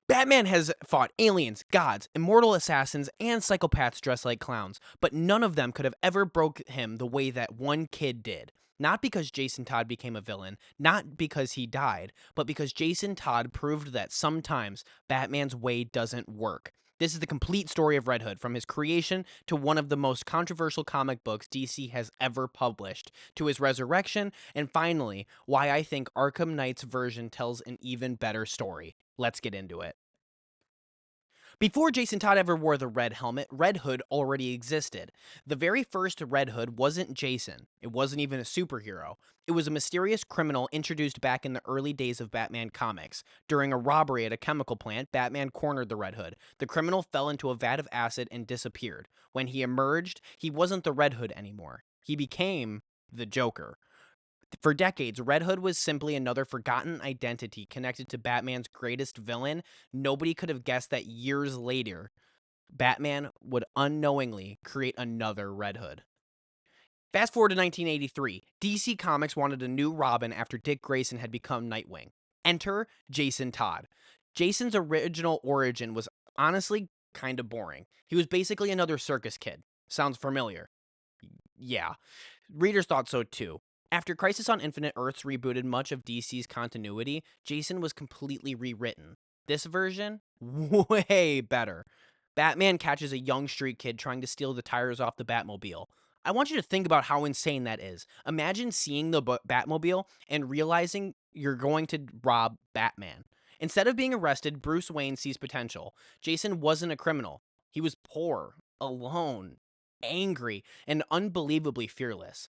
Batman has fought aliens, gods, immortal assassins, and psychopaths dressed like clowns, but none of them could have ever broke him the way that one kid did. Not because Jason Todd became a villain, not because he died, but because Jason Todd proved that sometimes Batman's way doesn't work. This is the complete story of Red Hood, from his creation to one of the most controversial comic books DC has ever published, to his resurrection, and finally, why I think Arkham Knight's version tells an even better story. Let's get into it. Before Jason Todd ever wore the red helmet, Red Hood already existed. The very first Red Hood wasn't Jason. It wasn't even a superhero. It was a mysterious criminal introduced back in the early days of Batman comics. During a robbery at a chemical plant, Batman cornered the Red Hood. The criminal fell into a vat of acid and disappeared. When he emerged, he wasn't the Red Hood anymore. He became the Joker. For decades, Red Hood was simply another forgotten identity connected to Batman's greatest villain. Nobody could have guessed that years later, Batman would unknowingly create another Red Hood. Fast forward to 1983. DC Comics wanted a new Robin after Dick Grayson had become Nightwing. Enter Jason Todd. Jason's original origin was honestly kind of boring. He was basically another circus kid. Sounds familiar? Yeah. Readers thought so too. After Crisis on Infinite Earths rebooted much of DC's continuity, Jason was completely rewritten. This version, way better. Batman catches a young street kid trying to steal the tires off the Batmobile. I want you to think about how insane that is. Imagine seeing the Batmobile and realizing you're going to rob Batman. Instead of being arrested, Bruce Wayne sees potential. Jason wasn't a criminal. He was poor, alone, angry, and unbelievably fearless.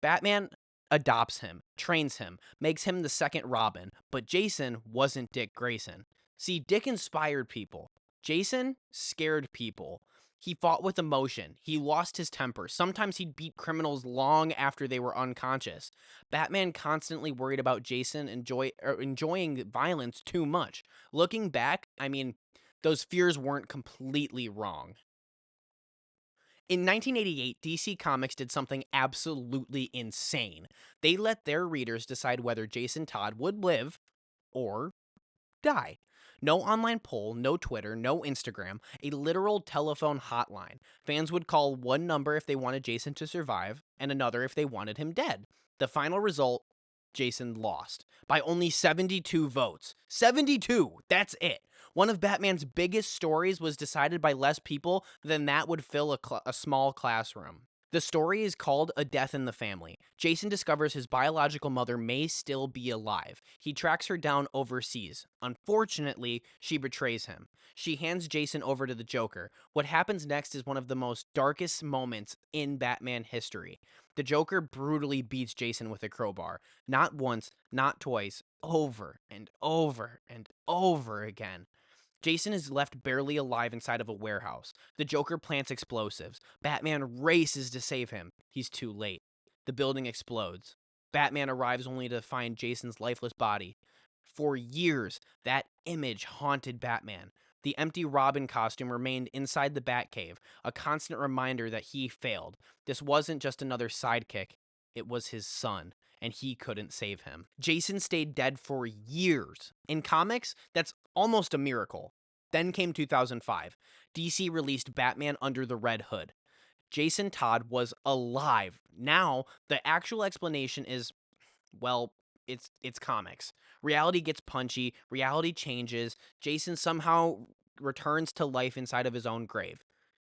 Batman adopts him, trains him, makes him the second Robin, but Jason wasn't Dick Grayson. See, Dick inspired people. Jason scared people. He fought with emotion. He lost his temper. Sometimes he'd beat criminals long after they were unconscious. Batman constantly worried about Jason enjoying violence too much. Looking back, I mean, those fears weren't completely wrong. In 1988, DC Comics did something absolutely insane. They let their readers decide whether Jason Todd would live or die. No online poll, no Twitter, no Instagram, a literal telephone hotline. Fans would call one number if they wanted Jason to survive, and another if they wanted him dead. The final result, Jason lost by only 72 votes. 72! That's it. One of Batman's biggest stories was decided by less people than that would fill a small classroom. The story is called A Death in the Family. Jason discovers his biological mother may still be alive. He tracks her down overseas. Unfortunately, she betrays him. She hands Jason over to the Joker. What happens next is one of the most darkest moments in Batman history. The Joker brutally beats Jason with a crowbar. Not once, not twice, over and over and over again. Jason is left barely alive inside of a warehouse. The Joker plants explosives. Batman races to save him. He's too late. The building explodes. Batman arrives only to find Jason's lifeless body. For years, that image haunted Batman. The empty Robin costume remained inside the Batcave, a constant reminder that he failed. This wasn't just another sidekick, it was his son, and he couldn't save him. Jason stayed dead for years. In comics, that's almost a miracle. Then came 2005. DC released Batman Under the Red Hood. Jason Todd was alive. Now, the actual explanation is, well, it's comics. Reality gets punchy, reality changes. Jason somehow returns to life inside of his own grave.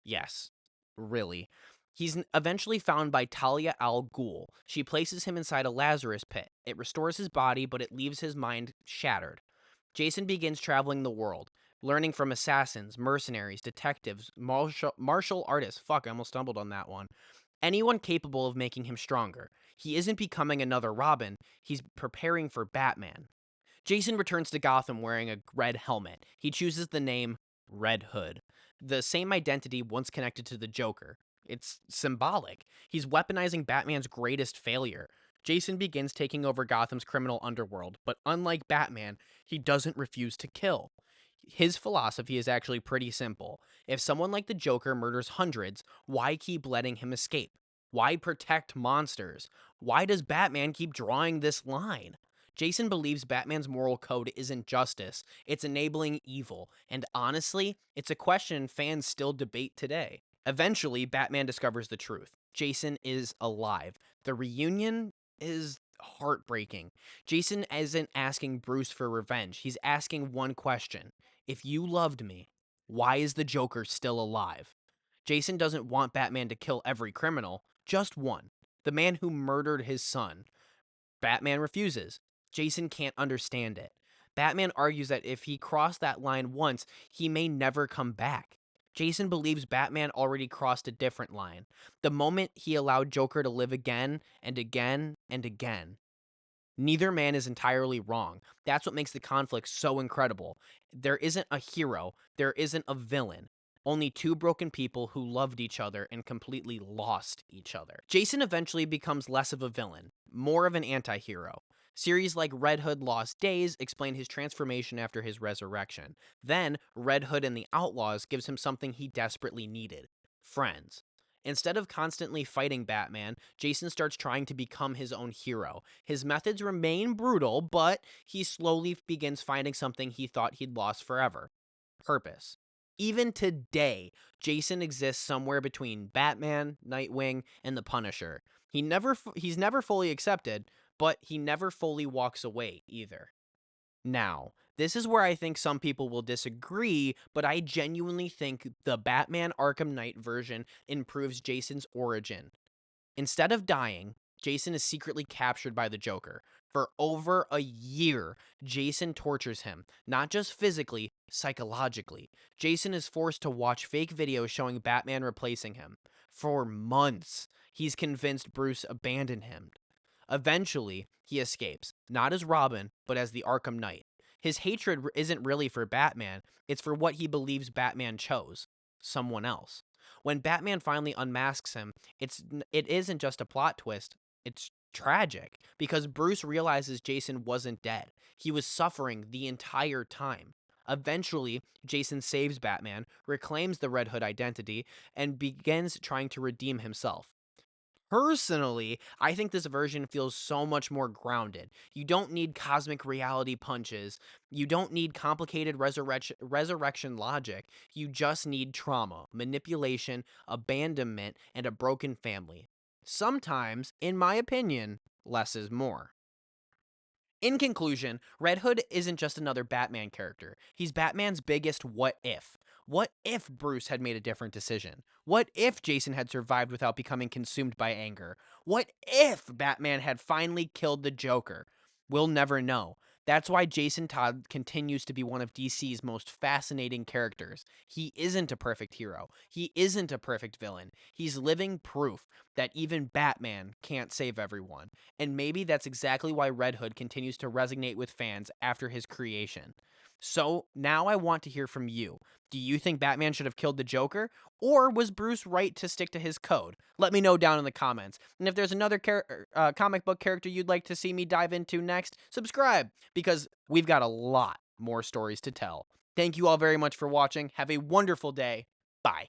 Yes, really. He's eventually found by Talia al Ghul. She places him inside a Lazarus pit. It restores his body, but it leaves his mind shattered. Jason begins traveling the world, learning from assassins, mercenaries, detectives, martial artists. Fuck, I almost stumbled on that one. Anyone capable of making him stronger. He isn't becoming another Robin, he's preparing for Batman. Jason returns to Gotham wearing a red helmet. He chooses the name Red Hood, the same identity once connected to the Joker. It's symbolic. He's weaponizing Batman's greatest failure. Jason begins taking over Gotham's criminal underworld, but unlike Batman, he doesn't refuse to kill. His philosophy is actually pretty simple. If someone like the Joker murders hundreds, why keep letting him escape? Why protect monsters? Why does Batman keep drawing this line? Jason believes Batman's moral code isn't justice, it's enabling evil. And honestly, it's a question fans still debate today. Eventually, Batman discovers the truth. Jason is alive. The reunion is heartbreaking. Jason isn't asking Bruce for revenge. He's asking one question. If you loved me, why is the Joker still alive? Jason doesn't want Batman to kill every criminal, just one. The man who murdered his son. Batman refuses. Jason can't understand it. Batman argues that if he crossed that line once, he may never come back. Jason believes Batman already crossed a different line. The moment he allowed Joker to live again and again and again. Neither man is entirely wrong. That's what makes the conflict so incredible. There isn't a hero, there isn't a villain. Only two broken people who loved each other and completely lost each other. Jason eventually becomes less of a villain, more of an anti hero. Series like Red Hood Lost Days explain his transformation after his resurrection. Then, Red Hood and the Outlaws gives him something he desperately needed friends. Instead of constantly fighting Batman, Jason starts trying to become his own hero. His methods remain brutal, but he slowly begins finding something he thought he'd lost forever purpose. Even today, Jason exists somewhere between Batman, Nightwing, and the Punisher. He's never fully accepted, but he never fully walks away either. Now, this is where I think some people will disagree, but I genuinely think the Batman Arkham Knight version improves Jason's origin. Instead of dying, Jason is secretly captured by the Joker. For over a year, Jason tortures him, not just physically, psychologically. Jason is forced to watch fake videos showing Batman replacing him. For months, he's convinced Bruce abandoned him. Eventually, he escapes, not as Robin, but as the Arkham Knight. His hatred isn't really for Batman, it's for what he believes Batman chose someone else. When Batman finally unmasks him, it isn't just a plot twist, it's tragic because Bruce realizes Jason wasn't dead. He was suffering the entire time. Eventually, Jason saves Batman, reclaims the Red Hood identity, and begins trying to redeem himself. Personally, I think this version feels so much more grounded. You don't need cosmic reality punches. You don't need complicated resurrection logic. You just need trauma, manipulation, abandonment, and a broken family. Sometimes, in my opinion, less is more. In conclusion, Red Hood isn't just another Batman character. He's Batman's biggest what if. What if Bruce had made a different decision? What if Jason had survived without becoming consumed by anger? What if Batman had finally killed the Joker? We'll never know. That's why Jason Todd continues to be one of DC's most fascinating characters. He isn't a perfect hero. He isn't a perfect villain. He's living proof that even Batman can't save everyone. And maybe that's exactly why Red Hood continues to resonate with fans after his creation. So now I want to hear from you. Do you think Batman should have killed the Joker? Or was Bruce right to stick to his code? Let me know down in the comments. And if there's another comic book character you'd like to see me dive into next, subscribe because we've got a lot more stories to tell. Thank you all very much for watching. Have a wonderful day. Bye.